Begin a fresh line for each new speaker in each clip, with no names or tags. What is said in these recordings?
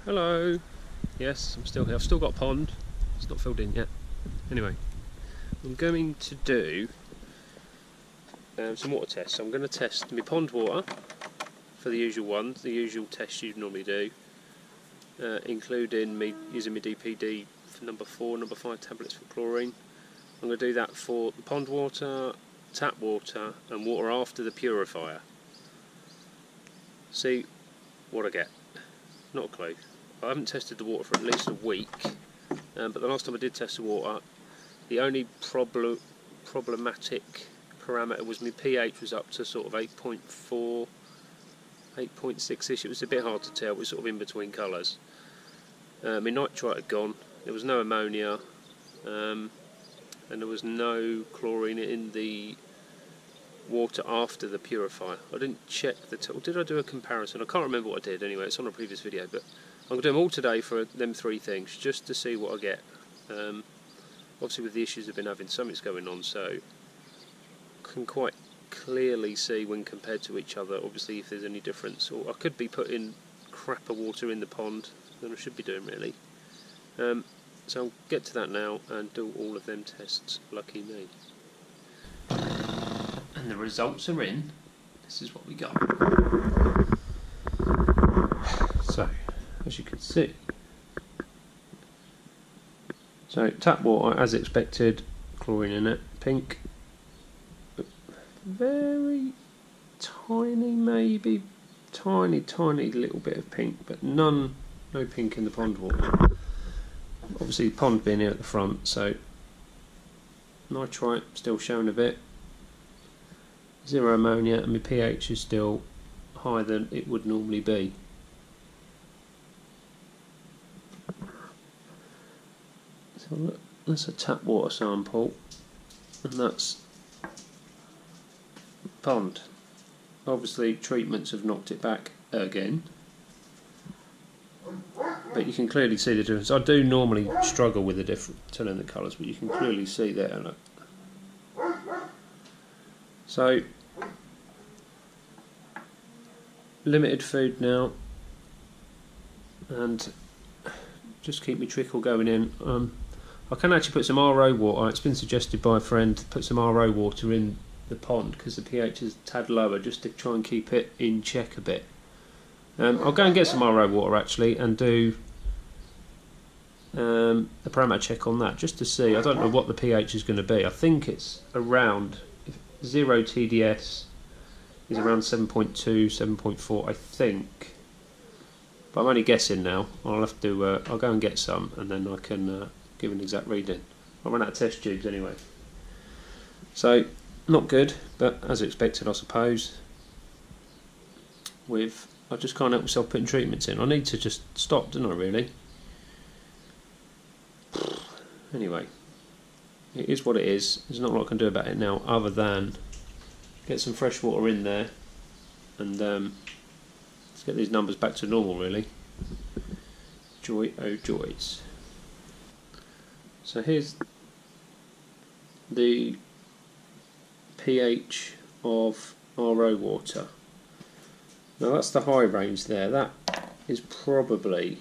Hello. Yes, I'm still here. I've still got a pond. It's not filled in yet. Anyway, I'm going to do some water tests. I'm going to test my pond water for the usual ones, the usual tests you normally do, including me using my DPD for number 4, number 5 tablets for chlorine. I'm going to do that for the pond water, tap water, and water after the purifier. See what I get. Not a clue. I haven't tested the water for at least a week, but the last time I did test the water, the only problematic parameter was my pH was up to sort of 8.4, 8.6ish. It was a bit hard to tell. It was sort of in between colours. My nitrite had gone. There was no ammonia, and there was no chlorine in the water after the purifier. I didn't check did I do a comparison? I can't remember what I did anyway. It's on a previous video, but I'm going to do them all today for them 3 things, just to see what I get. Obviously with the issues I've been having, something's going on, so I can quite clearly see when compared to each other, obviously, if there's any difference. Or I could be putting crapper water in the pond than I should be doing, really. So I'll get to that now and do all of them tests. Lucky me. And the results are in. This is what we got. So, as you can see, so tap water as expected, chlorine in it, pink, very tiny, maybe tiny little bit of pink, but no pink in the pond water. Obviously the pond being here at the front, so nitrite still showing a bit, 0 ammonia, and my pH is still higher than it would normally be. So look, that's a tap water sample, and that's pond. Obviously treatments have knocked it back again, but you can clearly see the difference. I do normally struggle with the telling the colours, but you can clearly see there. Look. So limited food now, and just keep my trickle going in. I can actually put some RO water. It's been suggested by a friend to put some RO water in the pond because the pH is a tad lower, just to try and keep it in check a bit. I'll go and get some RO water actually and do a parameter check on that just to see. I don't know what the pH is going to be. I think it's around 0 TDS is around 7.2, 7.4, I think. But I'm only guessing now. I'll have to. I'll go and get some, and then I can give an exact reading. I'll run out of test tubes anyway. So not good, but as expected, I suppose. I just can't help myself putting treatments in. I need to just stop, don't I? Really. Anyway, it is what it is. There's not a lot I can do about it now, other than get some fresh water in there, and let's get these numbers back to normal, really. Joy, oh joys. So here's the pH of RO water. Now that's the high range there. That is probably,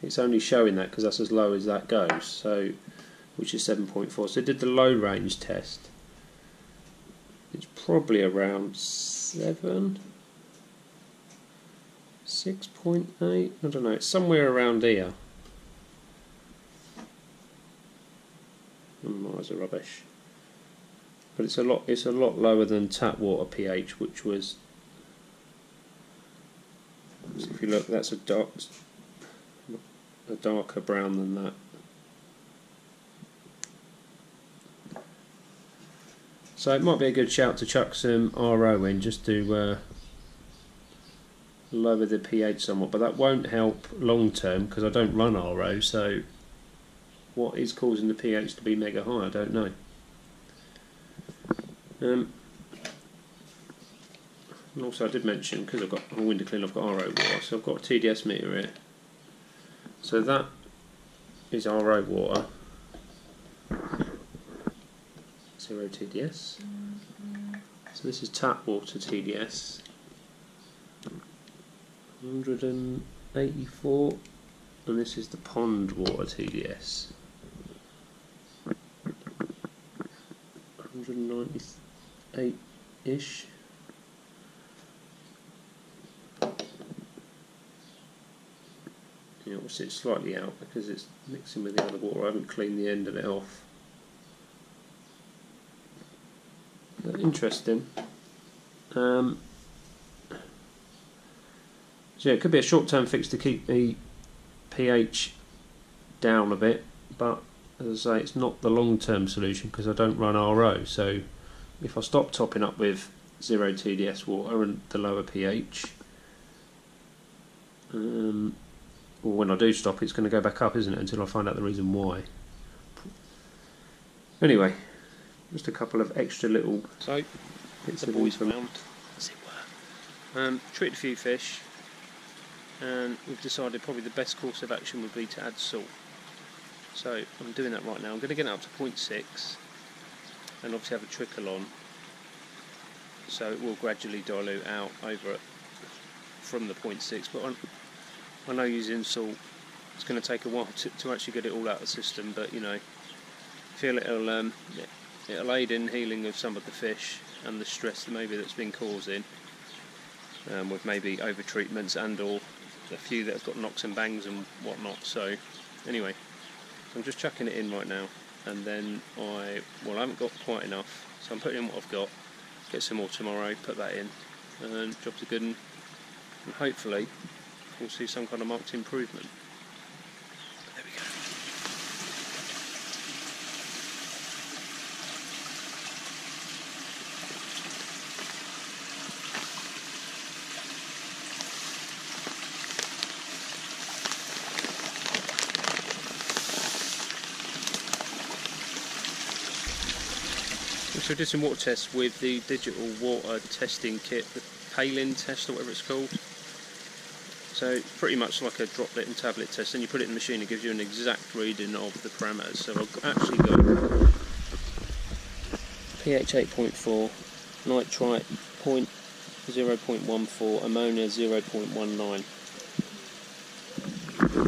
it's only showing that because that's as low as that goes, so which is 7.4. So I did the low range test. It's probably around 7, 6.8. I don't know. It's somewhere around here. Miles are rubbish. But it's a lot lower than tap water pH, which was. So if you look, that's a darker brown than that. So it might be a good shout to chuck some RO in just to lower the pH somewhat, but that won't help long term because I don't run RO, so what is causing the pH to be mega high, I don't know. And also I did mention, because I've got a window clean, I've got RO water, so I've got a TDS meter here. So that is RO water. 0 TDS. So this is tap water TDS. 184. and this is the pond water TDS. 198-ish. Yeah, we'll see it slightly out because it's mixing with the other water. I haven't cleaned the end of it off. But interesting. So yeah, it could be a short-term fix to keep the pH down a bit, but as I say, it's not the long-term solution because I don't run RO. So if I stop topping up with 0 TDS water and the lower pH, or when I do stop, it's going to go back up, isn't it, until I find out the reason why. Anyway, just a couple of extra little bits of boys around, as it were. Treated a few fish, and we've decided probably the best course of action would be to add salt. So I'm doing that right now. I'm going to get it up to 0.6 and obviously have a trickle on, so it will gradually dilute out over it from the 0.6, but I know using salt it's going to take a while to actually get it all out of the system, but you know, I feel it'll aid in healing of some of the fish and the stress maybe that's been causing with maybe over treatments and or a few that have got knocks and bangs and whatnot. So anyway, I'm just chucking it in right now, and then I haven't got quite enough, so I'm putting in what I've got, get some more tomorrow, put that in, and job's a good one, and hopefully we'll see some kind of marked improvement. There we go. So I did some water tests with the digital water testing kit, the Palin test or whatever it's called. So pretty much like a droplet and tablet test, and you put it in the machine, it gives you an exact reading of the parameters. So I've actually got pH 8.4, nitrite 0.14, ammonia 0.19. So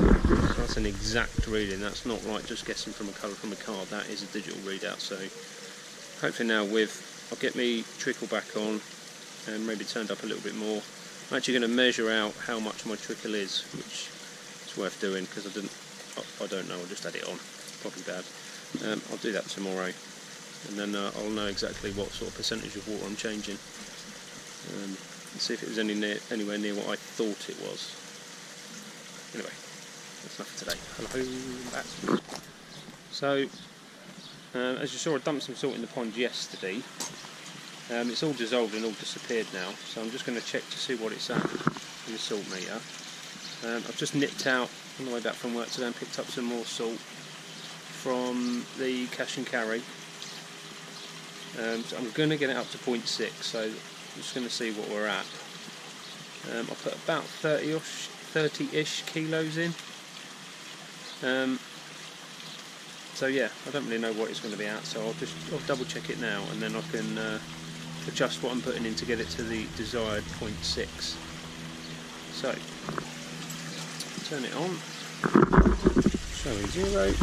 that's an exact reading. That's not like just guessing from a colour from a card. That is a digital readout. So hopefully now I'll get me trickle back on and maybe turned up a little bit more. I'm actually going to measure out how much my trickle is, which is worth doing because I don't know, I'll just add it on, probably bad. I'll do that tomorrow, and then I'll know exactly what sort of percentage of water I'm changing, and see if it was anywhere near what I thought it was. Anyway, that's enough for today. Hello, I'm back. So, as you saw, I dumped some salt in the pond yesterday. It's all dissolved and all disappeared now, so I'm just going to check to see what it's at in the salt meter. I've just nipped out on the way back from work today and picked up some more salt from the cash and carry. So I'm going to get it up to 0.6, so I'm just going to see what we're at. I'll put about 30-ish kilos in. So yeah, I don't really know what it's going to be at, so I'll double check it now, and then I can adjust what I'm putting in to get it to the desired 0.6. So, turn it on, showing 0.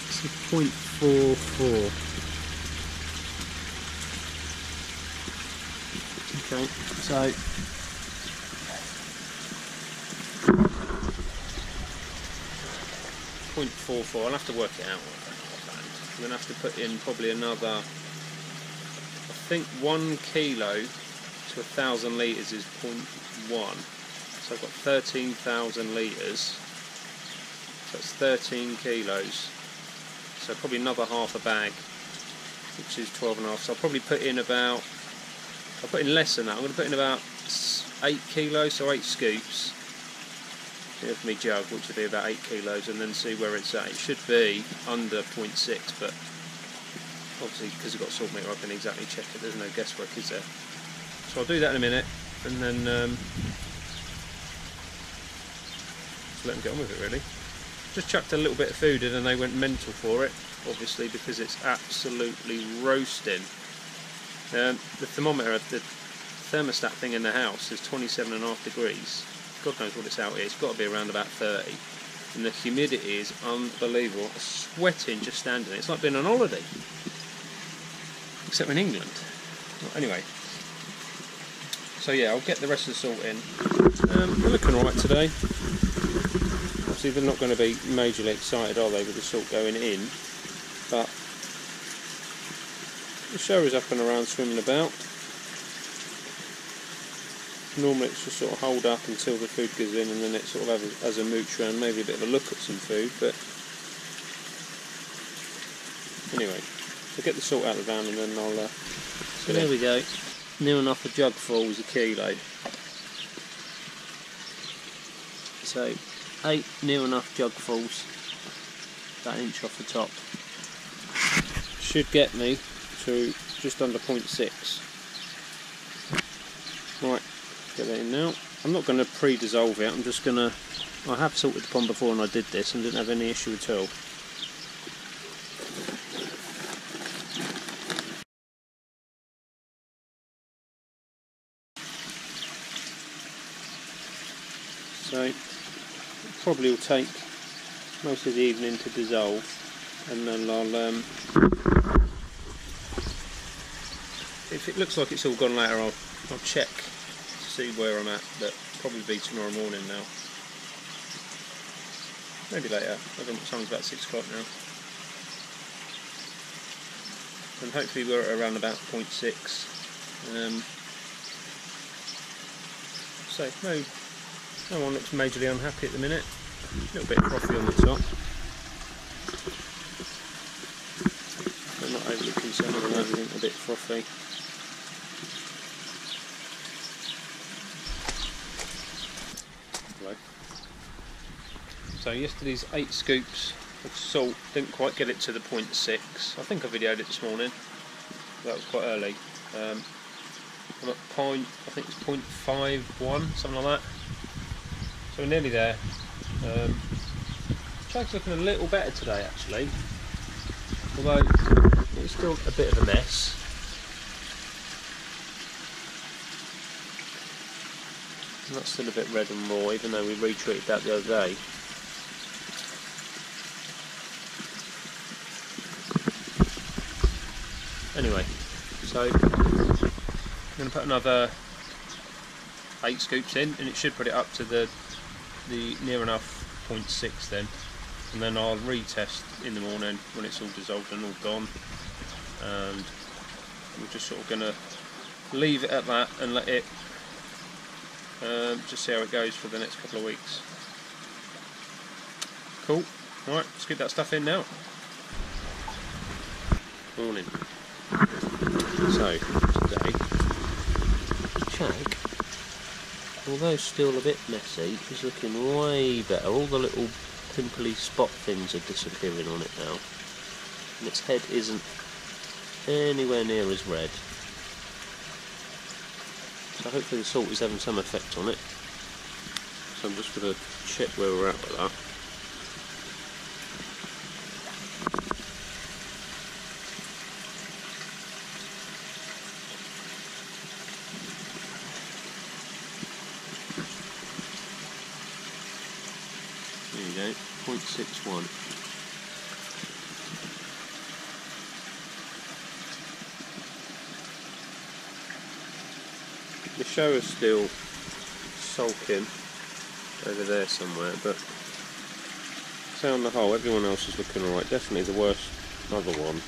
It's a 0.44. Okay, so 0.44. I'll have to work it out. I'm going to have to put in probably another, I think 1 kilo to 1,000 litres is 0.1. So I've got 13,000 litres. So it's 13 kilos. So probably another half a bag, which is 12.5. So I'll probably put in about, I'll put in less than that. I'm going to put in about 8 kilos, so 8 scoops. Of me jug, which would be about 8 kilos, and then see where it's at. It should be under 0.6, but obviously because I've got a salt meter I can exactly check it. There's no guesswork, is there? So I'll do that in a minute, and then just let them get on with it really. Just chucked a little bit of food in and they went mental for it, obviously because it's absolutely roasting. The thermometer, the thermostat thing in the house is 27.5 degrees. God knows what it's out here. It's got to be around about 30. And the humidity is unbelievable. I'm sweating just standing there. It's like being on holiday. Except in England. Well, anyway. So yeah, I'll get the rest of the salt in. They're looking alright today. Obviously they're not going to be majorly excited, are they, with the salt going in. But the shower's up and around, swimming about. Normally it's just sort of hold up until the food goes in, and then it sort of has a mooch around, maybe a bit of a look at some food. But anyway, I'll get the salt out of the van and then I'll so there we go, near enough a jug full is a kilo. So 8 near enough jugfuls, about an inch off the top. Should get me to just under 0.6. Right. Get that in now. I'm not going to pre-dissolve it, I'm just going to... I have salted the pond before and I did this and didn't have any issue at all. So, it probably will take most of the evening to dissolve, and then I'll... if it looks like it's all gone later, I'll check. See where I'm at, but probably be tomorrow morning now. Maybe later. I don't know what time, it's about 6 o'clock now. And hopefully we're at around about 0.6. So no one looks majorly unhappy at the minute. A little bit frothy on the top. I'm not overly concerned with everything a bit frothy. So yesterday's 8 scoops of salt, didn't quite get it to the 0.6. I think I videoed it this morning. That was quite early. I'm at I think it's 0.51, something like that. So we're nearly there. Jug's looking a little better today actually, although it's still a bit of a mess. And that's still a bit red and raw, even though we retreated that the other day. Anyway, so I'm going to put another 8 scoops in, and it should put it up to the near enough 0.6 then, and then I'll retest in the morning when it's all dissolved and all gone, and we're just sort of going to leave it at that and let it just see how it goes for the next couple of weeks. Cool. Alright, let's get that stuff in now. Morning. So, today, Shag, although still a bit messy, is looking way better. All the little pimply spot things are disappearing on it now, and its head isn't anywhere near as red. So hopefully the salt is having some effect on it. So I'm just going to check where we're at with that. There you go, 0.61. The shower's still sulking over there somewhere, but say on the whole everyone else is looking alright. Definitely the worst other one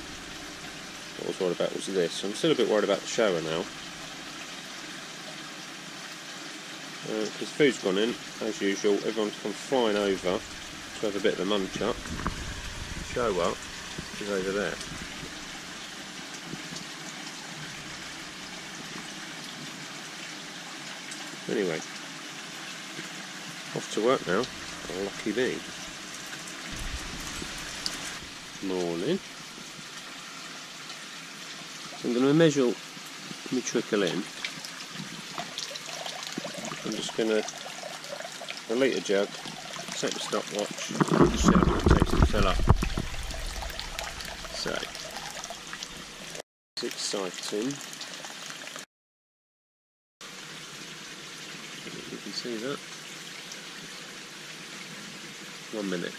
what I was worried about was this. I'm still a bit worried about the shower now, because food's gone in as usual. Everyone's come flying over to have a bit of a munch up. Shower is over there. Anyway, off to work now. Lucky me. Morning. So I'm going to measure my trickle in. I'm just going to, a litre jug, Set the stopwatch, the shell it takes to fill up. So, it's exciting. You can see that. 1 minute.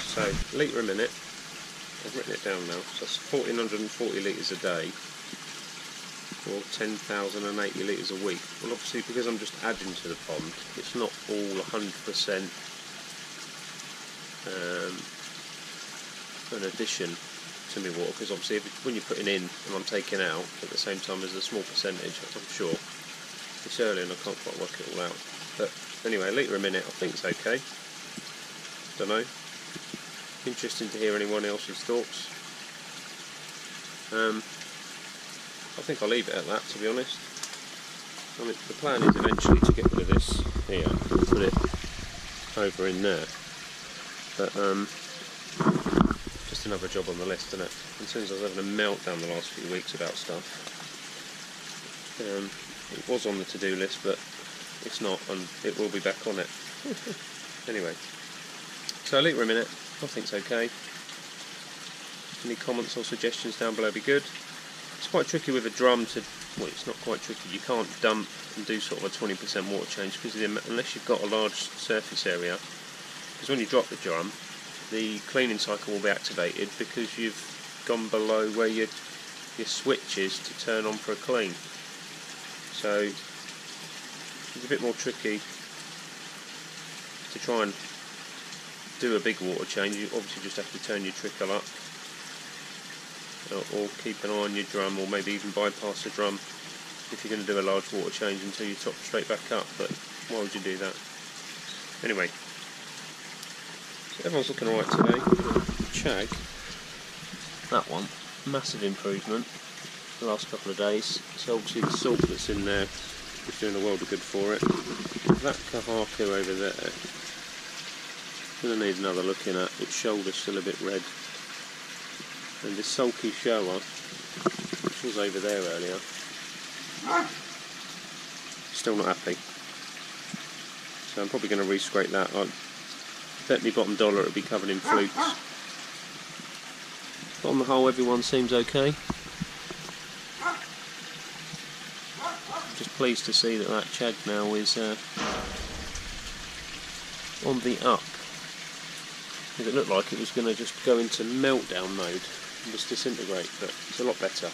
So, litre a minute. I've written it down now. So that's 1440 litres a day, or 10,080 litres a week. Well, obviously, because I'm just adding to the pond, it's not all 100% an addition to my water, because obviously when you're putting in and I'm taking out at the same time, there's a small percentage, I'm sure. It's early and I can't quite work it all out. But anyway, a litre a minute I think it's okay. Don't know. Interesting to hear anyone else's thoughts. I think I'll leave it at that, to be honest. I mean, the plan is eventually to get rid of this here, put it over in there. But just another job on the list, isn't it? As soon as I was having a meltdown the last few weeks about stuff, it was on the to-do list, but it's not, and it will be back on it. Anyway, so a litre a minute, I think it's okay. Any comments or suggestions down below would be good. It's quite tricky with a drum to, well, it's not quite tricky, you can't dump and do sort of a 20% water change because unless you've got a large surface area, because when you drop the drum, the cleaning cycle will be activated because you've gone below where your switch is to turn on for a clean. So it's a bit more tricky to try and do a big water change. You obviously just have to turn your trickle up, or keep an eye on your drum, or maybe even bypass the drum if you're going to do a large water change until you top straight back up. But why would you do that? Anyway, so everyone's looking alright today. Chag, that one, massive improvement the last couple of days. So obviously the salt that's in there is doing a world of good for it. That kahaku over there, going to need another looking at. Its shoulder's still a bit red. And this sulky shower, which was over there earlier, still not happy. So I'm probably going to re-scrape that. I bet me bottom dollar it'll be covered in flukes. But on the whole, everyone seems okay. Just pleased to see that chag now is on the up. Because it looked like it was going to just go into meltdown mode and just disintegrate, but it's a lot better.